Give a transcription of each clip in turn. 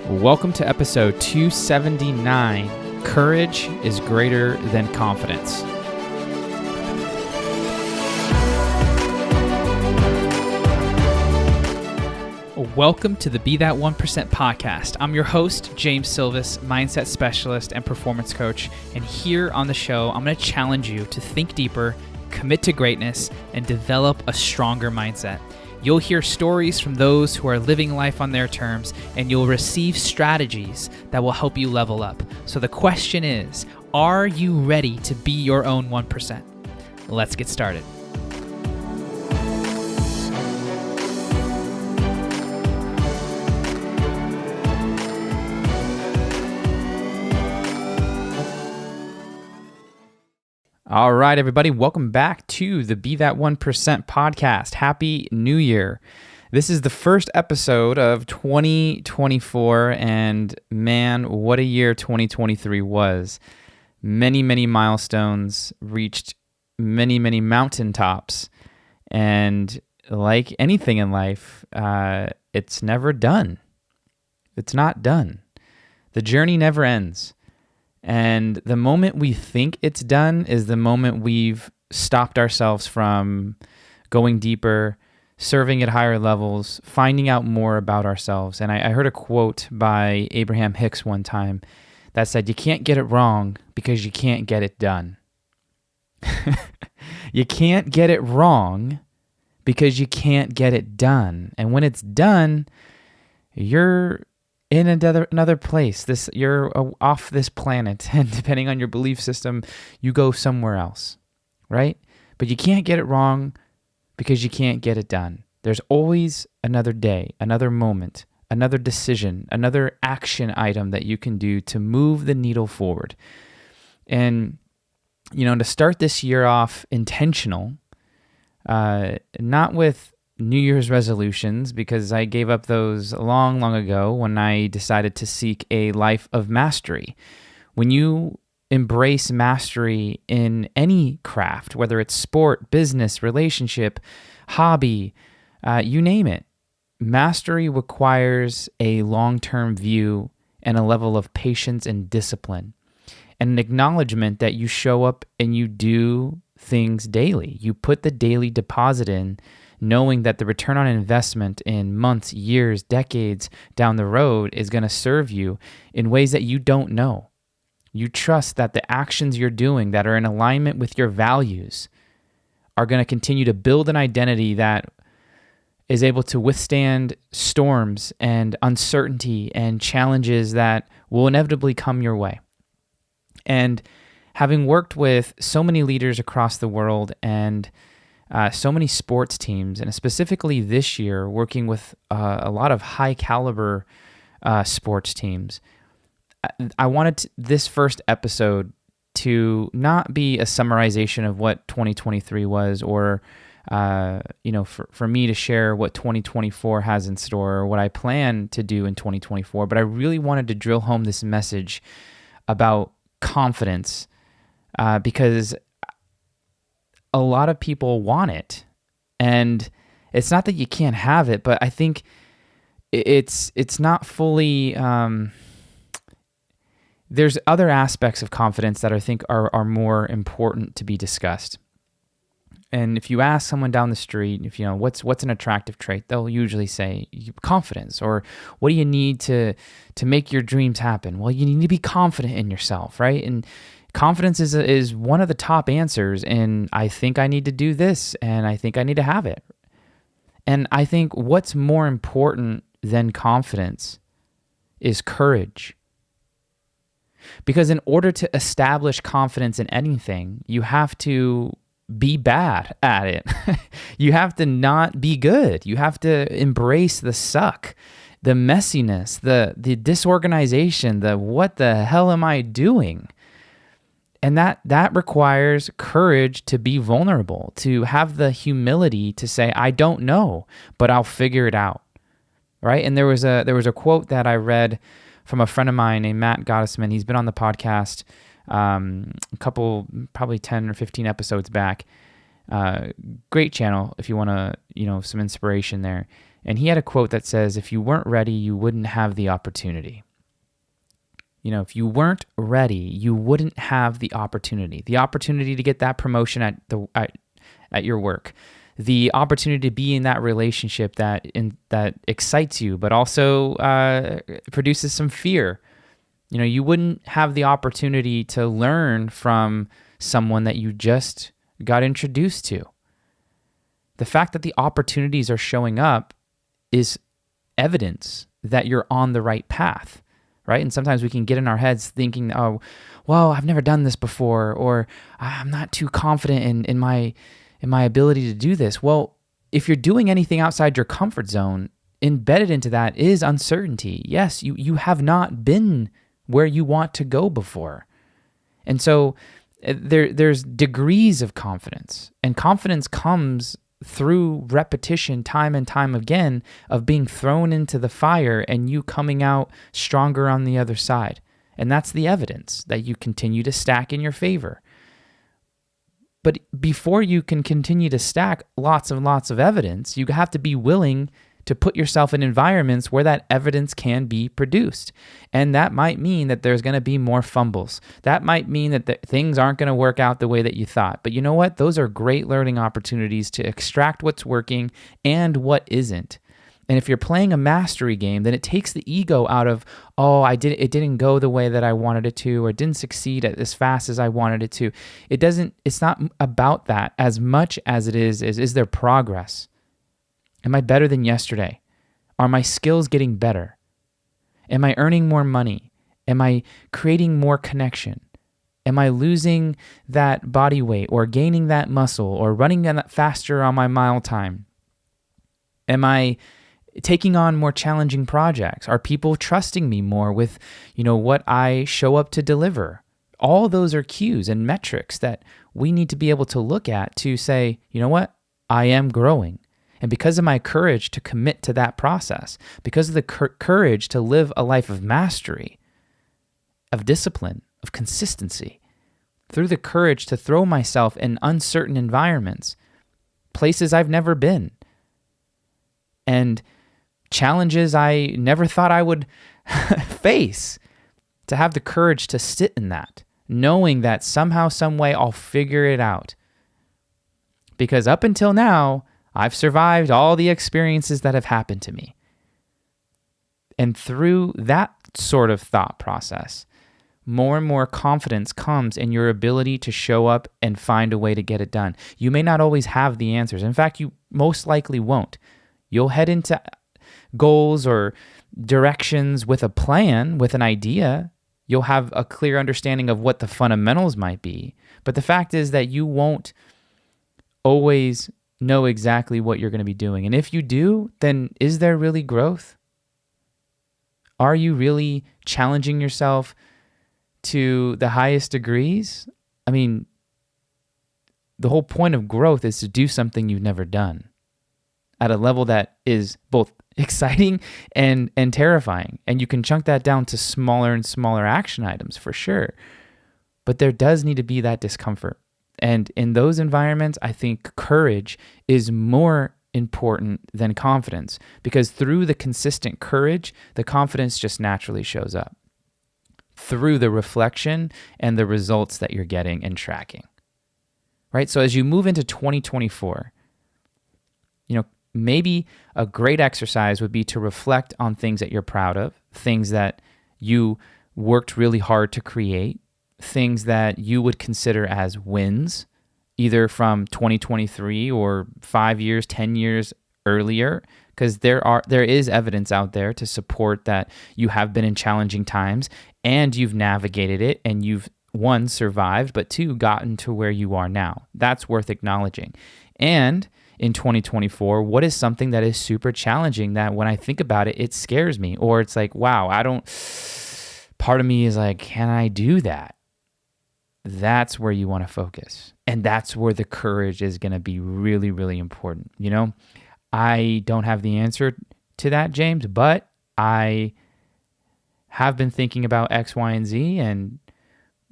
Welcome to episode 279, Courage is Greater Than Confidence. Welcome to the Be That 1% podcast. I'm your host, James Silvas, mindset specialist and performance coach. And here on the show, I'm going to challenge you to think deeper, commit to greatness, and develop a stronger mindset. You'll hear stories from those who are living life on their terms, and you'll receive strategies that will help you level up. So the question is, are you ready to be your own 1%? Let's get started. All right, everybody, welcome back to the Be That 1% podcast. Happy New Year. This is the first episode of 2024, and man, what a year 2023 was. Many, many milestones, reached many, many mountaintops, and like anything in life, it's never done. It's not done. The journey never ends. And the moment we think it's done is the moment we've stopped ourselves from going deeper, serving at higher levels, finding out more about ourselves. And I heard a quote by Abraham Hicks one time that said, "You can't get it wrong because you can't get it done." You can't get it wrong because you can't get it done. And when it's done, you're in another place. You're off this planet, and depending on your belief system, you go somewhere else, right? But you can't get it wrong because you can't get it done. There's always another day, another moment, another decision, another action item that you can do to move the needle forward. And, to start this year off intentional, not with New Year's resolutions, because I gave up those long, long ago when I decided to seek a life of mastery. When you embrace mastery in any craft, whether it's sport, business, relationship, hobby, you name it, mastery requires a long-term view and a level of patience and discipline, and an acknowledgement that you show up and you do things daily. You put the daily deposit in, knowing that the return on investment in months, years, decades down the road is going to serve you in ways that you don't know. You trust that the actions you're doing that are in alignment with your values are going to continue to build an identity that is able to withstand storms and uncertainty and challenges that will inevitably come your way. And having worked with so many leaders across the world and so many sports teams, and specifically this year, working with a lot of high caliber sports teams, I wanted this first episode to not be a summarization of what 2023 was, or for me to share what 2024 has in store, or what I plan to do in 2024. But I really wanted to drill home this message about confidence, because a lot of people want it, and it's not that you can't have it, but I think it's not fully. There's other aspects of confidence that I think are more important to be discussed. And if you ask someone down the street, if what's an attractive trait, they'll usually say confidence, or what do you need to make your dreams happen? Well, you need to be confident in yourself, right? And confidence is one of the top answers, and I think I need to do this, and I think I need to have it. And I think what's more important than confidence is courage. Because in order to establish confidence in anything, you have to be bad at it. You have to not be good. You have to embrace the suck, the messiness, the disorganization, the what the hell am I doing? And that requires courage to be vulnerable, to have the humility to say, I don't know, but I'll figure it out, right? And there was a quote that I read from a friend of mine named Matt Gottesman. He's been on the podcast a couple, probably 10 or 15 episodes back. Great channel if you want to, some inspiration there. And he had a quote that says, if you weren't ready, you wouldn't have the opportunity. If you weren't ready, you wouldn't have the opportunity to get that promotion at your work, the opportunity to be in that relationship that excites you, but also produces some fear. You wouldn't have the opportunity to learn from someone that you just got introduced to. The fact that the opportunities are showing up is evidence that you're on the right path, right? And sometimes we can get in our heads thinking, oh, well, I've never done this before, or I'm not too confident in my ability to do this. Well, if you're doing anything outside your comfort zone, embedded into that is uncertainty. Yes, you have not been where you want to go before. And so there's degrees of confidence, and confidence comes through repetition time and time again of being thrown into the fire and you coming out stronger on the other side. And that's the evidence that you continue to stack in your favor. But before you can continue to stack lots and lots of evidence, you have to be willing to put yourself in environments where that evidence can be produced. And that might mean that there's going to be more fumbles. That might mean that things aren't going to work out the way that you thought. But you know what? Those are great learning opportunities to extract what's working and what isn't. And if you're playing a mastery game, then it takes the ego out of, it didn't go the way that I wanted it to, or it didn't succeed as fast as I wanted it to. It's not about that as much as it is there progress? Am I better than yesterday? Are my skills getting better? Am I earning more money? Am I creating more connection? Am I losing that body weight or gaining that muscle or running that faster on my mile time? Am I taking on more challenging projects? Are people trusting me more with, what I show up to deliver? All those are cues and metrics that we need to be able to look at to say, you know what? I am growing. And because of my courage to commit to that process, because of the courage to live a life of mastery, of discipline, of consistency, through the courage to throw myself in uncertain environments, places I've never been, and challenges I never thought I would face, to have the courage to sit in that, knowing that somehow, some way, I'll figure it out. Because up until now, I've survived all the experiences that have happened to me. And through that sort of thought process, more and more confidence comes in your ability to show up and find a way to get it done. You may not always have the answers. In fact, you most likely won't. You'll head into goals or directions with a plan, with an idea. You'll have a clear understanding of what the fundamentals might be. But the fact is that you won't always know exactly what you're going to be doing. And if you do, then is there really growth? Are you really challenging yourself to the highest degrees? I mean, the whole point of growth is to do something you've never done at a level that is both exciting and terrifying. And you can chunk that down to smaller and smaller action items for sure. But there does need to be that discomfort. And in those environments, I think courage is more important than confidence, because through the consistent courage, the confidence just naturally shows up through the reflection and the results that you're getting and tracking, right? So as you move into 2024, maybe a great exercise would be to reflect on things that you're proud of, things that you worked really hard to create, things that you would consider as wins, either from 2023 or 5 years, 10 years earlier, because there is evidence out there to support that you have been in challenging times and you've navigated it and you've, one, survived, but two, gotten to where you are now. That's worth acknowledging. And in 2024, what is something that is super challenging that when I think about it, it scares me, or it's like, wow, part of me is like, can I do that? That's where you want to focus. And that's where the courage is going to be really, really important. I don't have the answer to that, James, but I have been thinking about X, Y, and Z. And,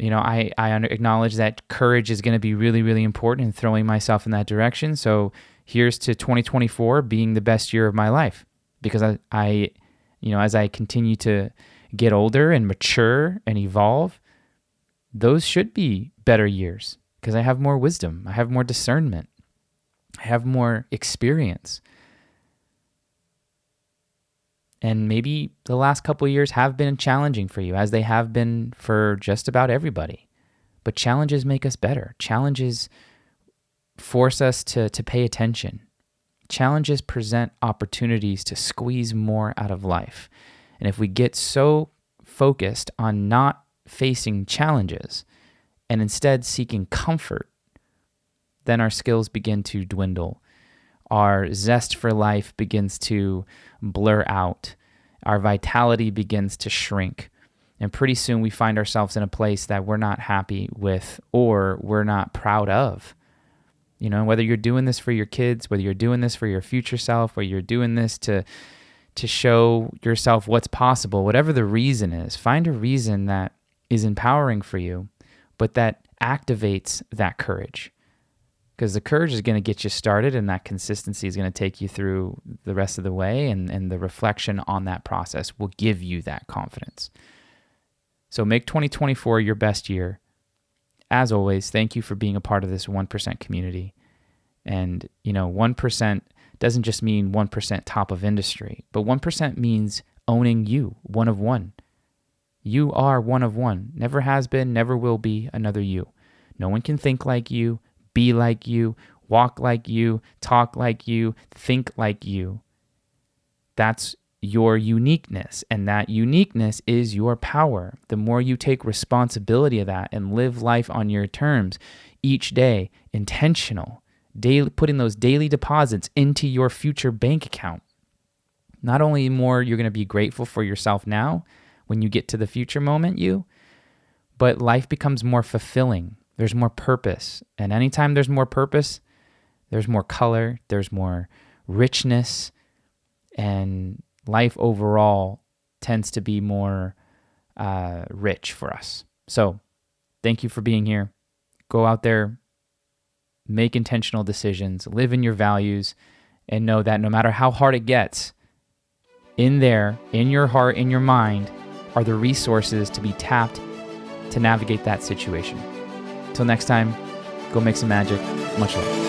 I acknowledge that courage is going to be really, really important in throwing myself in that direction. So here's to 2024 being the best year of my life. because as I continue to get older and mature and evolve, those should be better years because I have more wisdom, I have more discernment, I have more experience. And maybe the last couple of years have been challenging for you, as they have been for just about everybody. But challenges make us better. Challenges force us to pay attention. Challenges present opportunities to squeeze more out of life. And if we get so focused on not facing challenges and instead seeking comfort, then our skills begin to dwindle. Our zest for life begins to blur out. Our vitality begins to shrink. And pretty soon we find ourselves in a place that we're not happy with or we're not proud of. Whether you're doing this for your kids, whether you're doing this for your future self, whether you're doing this to show yourself what's possible, whatever the reason is, find a reason that is empowering for you, but that activates that courage. Because the courage is going to get you started, and that consistency is going to take you through the rest of the way, and the reflection on that process will give you that confidence. So make 2024 your best year. As always, thank you for being a part of this 1% community. And, 1% doesn't just mean 1% top of industry, but 1% means owning you, one of one. You are one of one. Never has been, never will be another you. No one can think like you, be like you, walk like you, talk like you, think like you. That's your uniqueness, and that uniqueness is your power. The more you take responsibility of that and live life on your terms each day, intentional, daily, putting those daily deposits into your future bank account, not only more you're going to be grateful for yourself now when you get to the future moment but life becomes more fulfilling. There's more purpose. And anytime there's more purpose, there's more color, there's more richness, and life overall tends to be more rich for us. So thank you for being here. Go out there, make intentional decisions, live in your values, and know that no matter how hard it gets, in there, in your heart, in your mind, are the resources to be tapped to navigate that situation. Till next time, go make some magic. Much love.